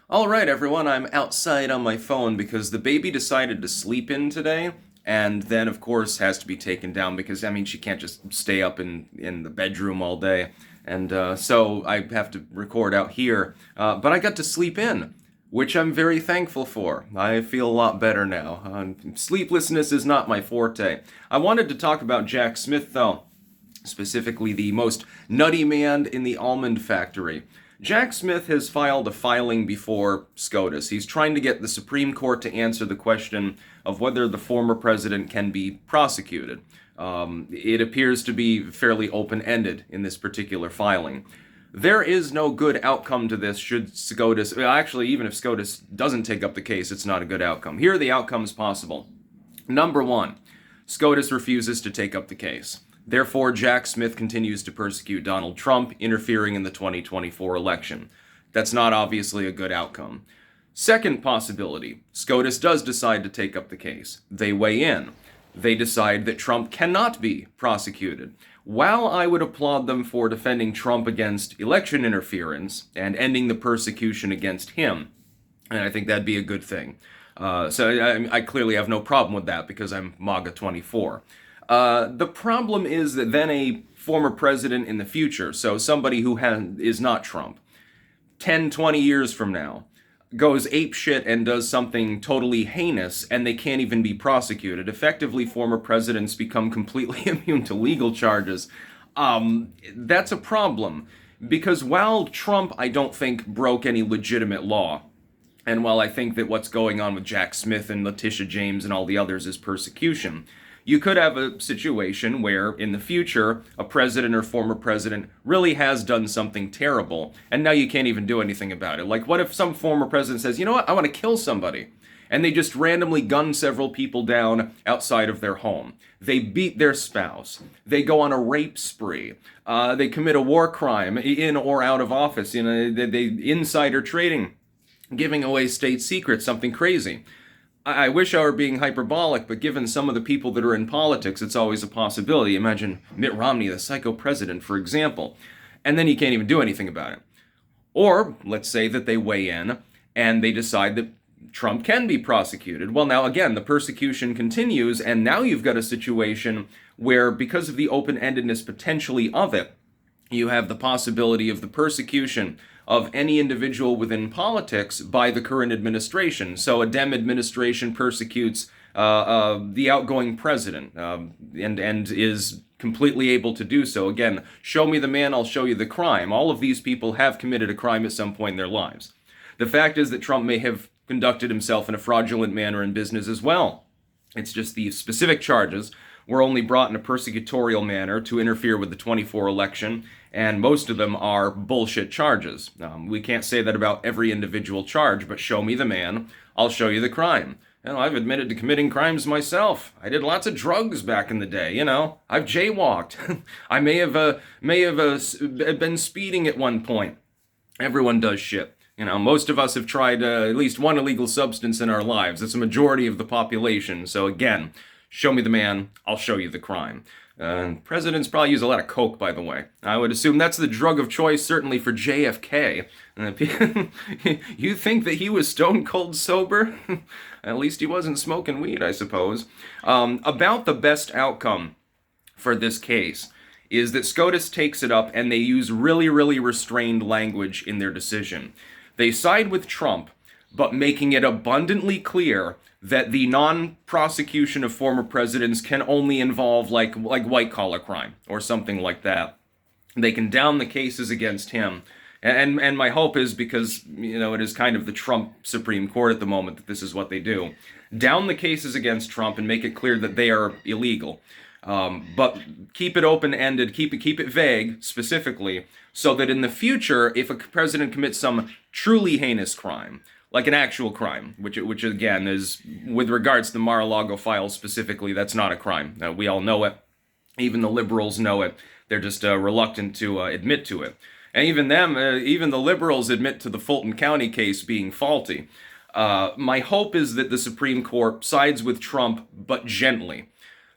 All right, everyone, I'm outside on my phone because the baby decided to sleep in today, and then, of course, has to be taken down because, I mean, she can't just stay up in the bedroom all day. And so I have to record out here. But I got to sleep in, which I'm very thankful for. I feel a lot better now. Sleeplessness is not my forte. I wanted to talk about Jacksmith, though, specifically the most nutty man in the almond factory. Jacksmith has filed a filing before SCOTUS. He's trying to get the Supreme Court to answer the question of whether the former president can be prosecuted. It appears to be fairly open-ended in this particular filing. There is no good outcome to this should SCOTUS, well, actually, even if SCOTUS doesn't take up the case, it's not a good outcome. Here are the outcomes possible. Number one, SCOTUS refuses to take up the case. Therefore, Jacksmith continues to persecute Donald Trump, interfering in the 2024 election. That's not obviously a good outcome. Second possibility, SCOTUS does decide to take up the case. They weigh in. They decide that Trump cannot be prosecuted. While I would applaud them for defending Trump against election interference and ending the persecution against him, and I think that'd be a good thing. So I clearly have no problem with that because I'm MAGA 24. The problem is that then a former president in the future, so somebody who is not Trump, 10, 20 years from now, goes apeshit and does something totally heinous, and they can't even be prosecuted. Effectively, former presidents become completely immune to legal charges. That's a problem, because while Trump, I don't think, broke any legitimate law, and while I think that what's going on with Jacksmith and Letitia James and all the others is persecution, you could have a situation where, in the future, a president or former president really has done something terrible, and now you can't even do anything about it. Like, what if some former president says, you know what, I want to kill somebody, and they just randomly gun several people down outside of their home. They beat their spouse. They go on a rape spree. They commit a war crime in or out of office. You know, they insider trading, giving away state secrets, something crazy. I wish I were being hyperbolic, but given some of the people that are in politics, it's always a possibility. Imagine Mitt Romney, the psycho president, for example. And then you can't even do anything about it. Or, let's say that they weigh in and they decide that Trump can be prosecuted. Well, now, again, the persecution continues, and now you've got a situation where, because of the open-endedness potentially of it, you have the possibility of the persecution of any individual within politics by the current administration. So a Dem administration persecutes the outgoing president and is completely able to do so. Again, show me the man, I'll show you the crime. All of these people have committed a crime at some point in their lives. The fact is that Trump may have conducted himself in a fraudulent manner in business as well. It's just the specific charges were only brought in a persecutorial manner to interfere with the 24 election, and most of them are bullshit charges. We can't say that about every individual charge, but show me the man, I'll show you the crime. You know, I've admitted to committing crimes myself. I did lots of drugs back in the day, you know. I've jaywalked. I may have been speeding at one point. Everyone does shit. You know, most of us have tried at least one illegal substance in our lives. It's a majority of the population. So again, show me the man, I'll show you the crime. Presidents probably use a lot of coke, by the way. I would assume that's the drug of choice, certainly for JFK. You think that he was stone cold sober? At least he wasn't smoking weed, I suppose. About the best outcome for this case is that SCOTUS takes it up and they use really, really restrained language in their decision. They side with Trump, but making it abundantly clear that the non-prosecution of former presidents can only involve like white-collar crime or something like that. They can down the cases against him. And my hope is, because, you know, it is kind of the Trump Supreme Court at the moment, that this is what they do. Down the cases against Trump and make it clear that they are illegal. But keep it open-ended, keep it vague, specifically, so that in the future, if a president commits some truly heinous crime, like an actual crime, which again is, with regards to the Mar-a-Lago files specifically, that's not a crime. We all know it. Even the liberals know it. They're just reluctant to admit to it. And even the liberals admit to the Fulton County case being faulty. My hope is that the Supreme Court sides with Trump, but gently.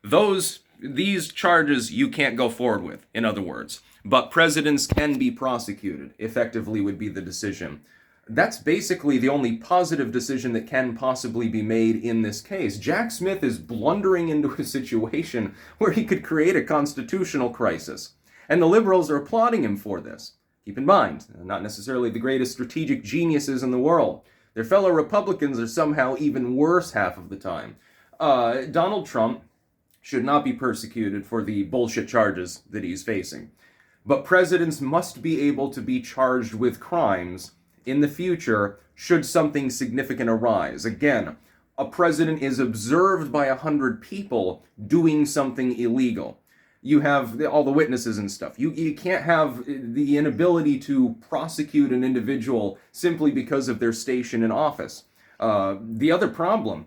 These charges you can't go forward with, in other words. But presidents can be prosecuted, effectively would be the decision. That's basically the only positive decision that can possibly be made in this case. Jacksmith is blundering into a situation where he could create a constitutional crisis, and the liberals are applauding him for this. Keep in mind, not necessarily the greatest strategic geniuses in the world. Their fellow Republicans are somehow even worse half of the time. Donald Trump should not be persecuted for the bullshit charges that he's facing. But presidents must be able to be charged with crimes in the future should something significant arise. Again, a president is observed by 100 people doing something illegal. You have all the witnesses and stuff. You can't have the inability to prosecute an individual simply because of their station in office. The other problem,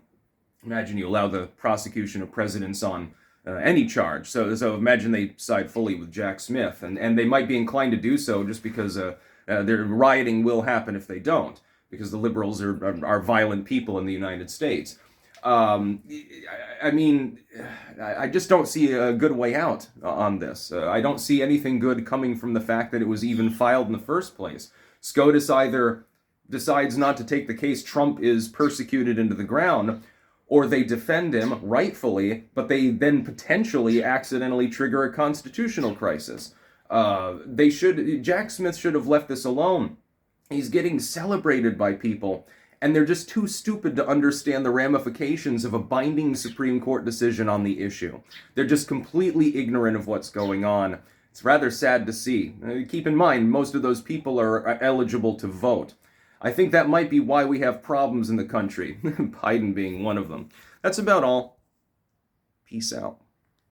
imagine you allow the prosecution of presidents on any charge. So imagine they side fully with Jacksmith, and they might be inclined to do so just because their rioting will happen if they don't, because the liberals are violent people in the United States. I mean, I just don't see a good way out on this. I don't see anything good coming from the fact that it was even filed in the first place. SCOTUS either decides not to take the case, Trump is persecuted into the ground, or they defend him rightfully, but they then potentially accidentally trigger a constitutional crisis. Jacksmith should have left this alone. He's getting celebrated by people, and they're just too stupid to understand the ramifications of a binding Supreme Court decision on the issue. They're just completely ignorant of what's going on. It's rather sad to see. Keep in mind, most of those people are eligible to vote. I think that might be why we have problems in the country, Biden being one of them. That's about all. Peace out.